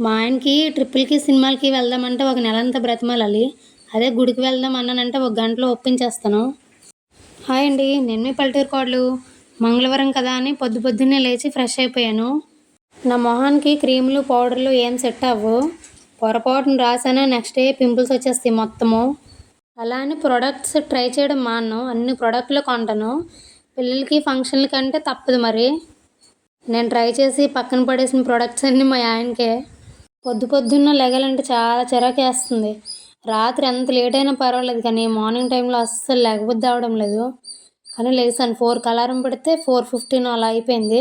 మా ఆయనకి ట్రిప్పులకి, సినిమాలకి వెళ్దామంటే ఒక నెలంతా బ్రతిమాలాలి. అదే గుడికి వెళ్దాం అన్నానంటే ఒక గంటలో ఒప్పించేస్తాను. హాయ్ అండి, నేను మీ పల్లెటూరు కోడలు. మంగళవారం కదా అని పొద్దున్నే లేచి ఫ్రెష్ అయిపోయాను. నా మొహానికి క్రీములు, పౌడర్లు ఏం సెట్ అవ్వవు. పొరపాటున రాసానా నెక్స్ట్ డే పింపుల్స్ వచ్చేస్తాయి మొత్తము. అలా అని ప్రొడక్ట్స్ ట్రై చేయడం మానను. అన్ని ప్రొడక్ట్లు కొంటాను. పిల్లలకి, ఫంక్షన్లకి అంటే తప్పదు మరి. నేను ట్రై చేసి పక్కన పడేసిన ప్రొడక్ట్స్ అన్నీ మా ఆయనకే. పొద్దున్న లెగాలంటే చాలా చిరాకేస్తుంది. రాత్రి ఎంత లేట్ అయినా పర్వాలేదు కానీ మార్నింగ్ టైంలో అస్సలు లెగబుద్ధి అవడం లేదు. కానీ లేసాను. 4కి అలారం పెడితే 4:15 అలా అయిపోయింది.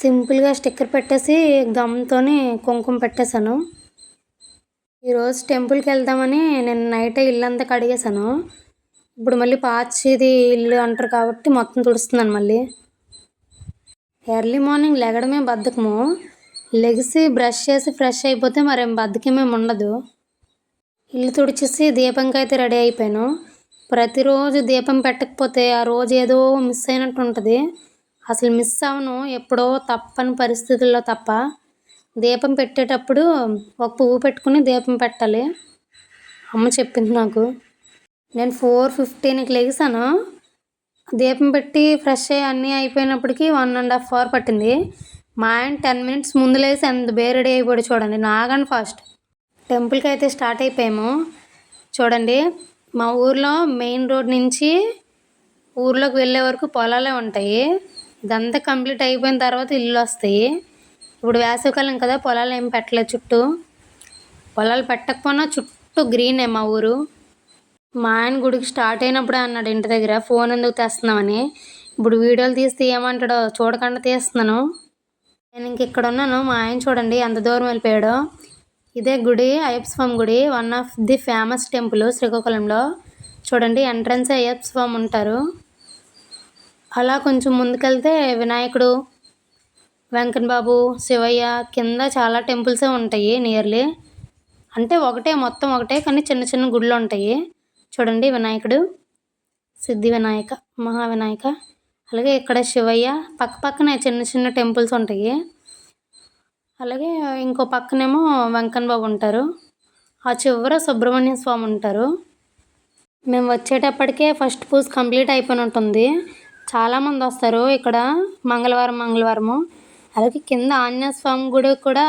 సింపుల్గా స్టిక్కర్ పెట్టేసి గమ్తోని కుంకుమ పెట్టేశాను. ఈరోజు టెంపుల్కి వెళ్దామని నేను నైటే ఇల్లంతా కడిగేశాను. ఇప్పుడు మళ్ళీ పాచిది ఇల్లు అంటారు కాబట్టి మొత్తం తుడుస్తున్నాను మళ్ళీ. ఎర్లీ మార్నింగ్ లెగడమే బద్ధకము. లెగిసి బ్రష్ చేసి ఫ్రెష్ అయిపోతే మరేం బద్ధకమేమి ఉండదు. ఇల్లు తుడిచేసి దీపంకి అయితే రెడీ అయిపోయాను. ప్రతిరోజు దీపం పెట్టకపోతే ఆ రోజు ఏదో మిస్ అయినట్టు ఉంటుంది. అసలు మిస్ అవను, ఎప్పుడో తప్పని పరిస్థితుల్లో తప్ప. దీపం పెట్టేటప్పుడు ఒక పువ్వు పెట్టుకుని దీపం పెట్టాలి, అమ్మ చెప్పింది నాకు. నేను 4:15కి లెగిసాను. దీపం పెట్టి ఫ్రెష్ అయ్యి అన్నీ అయిపోయినప్పటికీ 1.5 అవర్ పట్టింది. మా ఆయన 10 మినిట్స్ ముందు లేసి ఎంత రెడీ అయిపోయాడు చూడండి, నాగని ఫాస్ట్. టెంపుల్కి అయితే స్టార్ట్ అయిపోయాము. చూడండి, మా ఊర్లో మెయిన్ రోడ్ నుంచి ఊర్లోకి వెళ్ళే వరకు పొలాలే ఉంటాయి. ఇదంతా కంప్లీట్ అయిపోయిన తర్వాత ఇల్లు వస్తాయి. ఇప్పుడు వేసవికాలం కదా, పొలాలు ఏం పెట్టలేదు. చుట్టూ పొలాలు పెట్టకపోయినా చుట్టూ గ్రీనే మా ఊరు. మా ఆయన గుడికి స్టార్ట్ అయినప్పుడే అన్నాడు ఇంటి దగ్గర, ఫోన్ ఎందుకు తెస్తున్నామని. ఇప్పుడు వీడియోలు తీస్తే ఏమంటాడో చూడకుండా తీస్తున్నాను. నేను ఇంక ఇక్కడ ఉన్నాను. మా ఆయన చూడండి ఎంత దూరం వెళ్ళిపోయాడో. ఇదే గుడి, అయ్యప్ప స్వామి గుడి, one of the famous temple శ్రీకాకుళంలో. చూడండి, ఎంట్రన్స్ అయ్యప్ప స్వామి ఉంటారు. అలా కొంచెం ముందుకెళ్తే వినాయకుడు, వెంకన్న బాబు, శివయ్య, కింద చాలా టెంపుల్సే ఉంటాయి నియర్లీ. అంటే ఒకటే, మొత్తం ఒకటే కానీ చిన్న చిన్న గుళ్ళు ఉంటాయి. చూడండి, వినాయకుడు, సిద్ధి వినాయక, మహావినాయక, అలాగే ఇక్కడ శివయ్య, పక్కనే చిన్న చిన్న టెంపుల్స్ ఉంటాయి. అలాగే ఇంకో పక్కనేమో వెంకన్న బాబు ఉంటారు. ఆ చివర సుబ్రహ్మణ్య స్వామి ఉంటారు. మేము వచ్చేటప్పటికే ఫస్ట్ పూజ కంప్లీట్ అయిపోయినట్టుంది. చాలామంది వస్తారు ఇక్కడ మంగళవారము. అలాగే కింద ఆంజనేయ స్వామి గుడి కూడా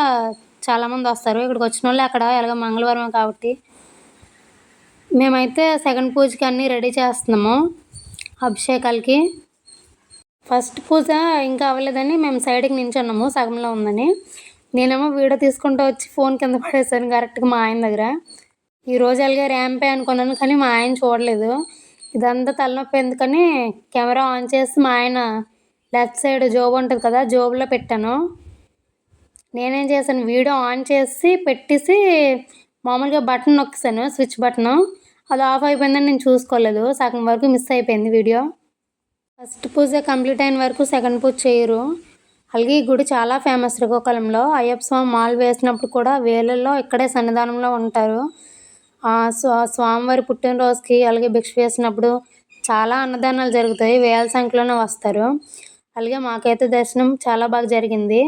చాలామంది వస్తారు. ఇక్కడికి వచ్చిన వాళ్ళు అక్కడ ఎలాగ మంగళవారం కాబట్టి. మేమైతే సెకండ్ పూజకి అన్నీ రెడీ చేస్తున్నాము, అభిషేకాలకి. ఫస్ట్ పూజ ఇంకా అవ్వలేదని మేము సైడ్కి నించున్నాము, సగంలో ఉందని. నేనేమో వీడియో తీసుకుంటూ వచ్చి ఫోన్ కింద పడేసాను కరెక్ట్గా మా ఆయన దగ్గర. ఈరోజు అలాగే ర్యాంపే అనుకున్నాను కానీ మా ఆయన చూడలేదు. ఇదంతా తలనొప్పి ఎందుకని కెమెరా ఆన్ చేసి మా ఆయన లెఫ్ట్ సైడ్ జోబు ఉంటుంది కదా, జోబులో పెట్టాను. నేనేం చేశాను, వీడియో ఆన్ చేసి పెట్టేసి మామూలుగా బటన్ నొక్కేసాను, స్విచ్ బటను. అది ఆఫ్ అయిపోయిందని నేను చూసుకోలేదు. సగం వరకు మిస్ అయిపోయింది వీడియో. ఫస్ట్ పూజ కంప్లీట్ అయిన వరకు సెకండ్ పూజ చేయరు. అలాగే ఈ గుడి చాలా ఫేమస్ శ్రీకాకుళంలో. అయ్యప్ప స్వామి మాల వేసినప్పుడు కూడా వేలల్లో ఇక్కడే సన్నిధానంలో ఉంటారు. స్వామివారి పుట్టినరోజుకి అలాగే భిక్ష వేసినప్పుడు చాలా అన్నదానాలు జరుగుతాయి. వేల సంఖ్యలోనే వస్తారు. అలాగే మాకైతే దర్శనం చాలా బాగా జరిగింది.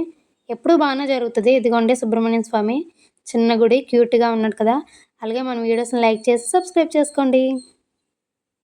ఎప్పుడు బాగానే జరుగుతుంది. ఇదిగోండి సుబ్రహ్మణ్య స్వామి, చిన్న గుడి, క్యూట్గా ఉన్నాడు కదా. అలాగే మన వీడియోస్ని లైక్ చేసి సబ్స్క్రైబ్ చేసుకోండి.